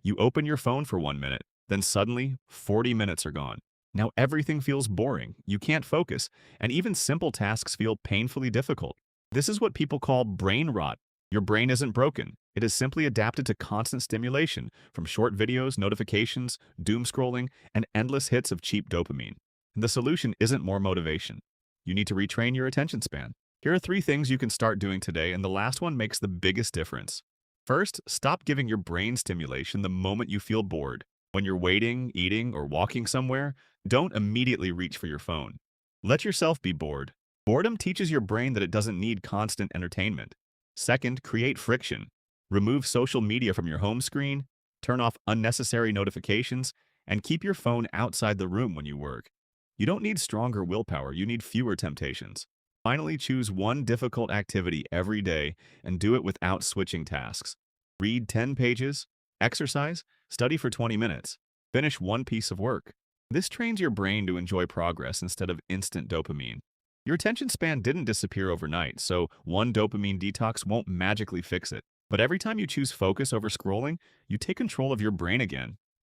You open your phone for 1 minute, then suddenly 40 minutes are gone. Now everything feels boring, you can't focus, and even simple tasks feel painfully difficult. This is what people call brain rot. Your brain isn't broken. It is simply adapted to constant stimulation, from short videos, notifications, doom scrolling, and endless hits of cheap dopamine. The solution isn't more motivation. You need to retrain your attention span. Here are 3 things you can start doing today, and the last one makes the biggest difference. First, stop giving your brain stimulation the moment you feel bored. When you're waiting, eating, or walking somewhere, don't immediately reach for your phone. Let yourself be bored. Boredom teaches your brain that it doesn't need constant entertainment. Second, create friction. Remove social media from your home screen, turn off unnecessary notifications, and keep your phone outside the room when you work. You don't need stronger willpower, you need fewer temptations. Finally, choose one difficult activity every day and do it without switching tasks. Read 10 pages, exercise, study for 20 minutes, finish one piece of work. This trains your brain to enjoy progress instead of instant dopamine. Your attention span didn't disappear overnight, so one dopamine detox won't magically fix it. But every time you choose focus over scrolling, you take control of your brain again.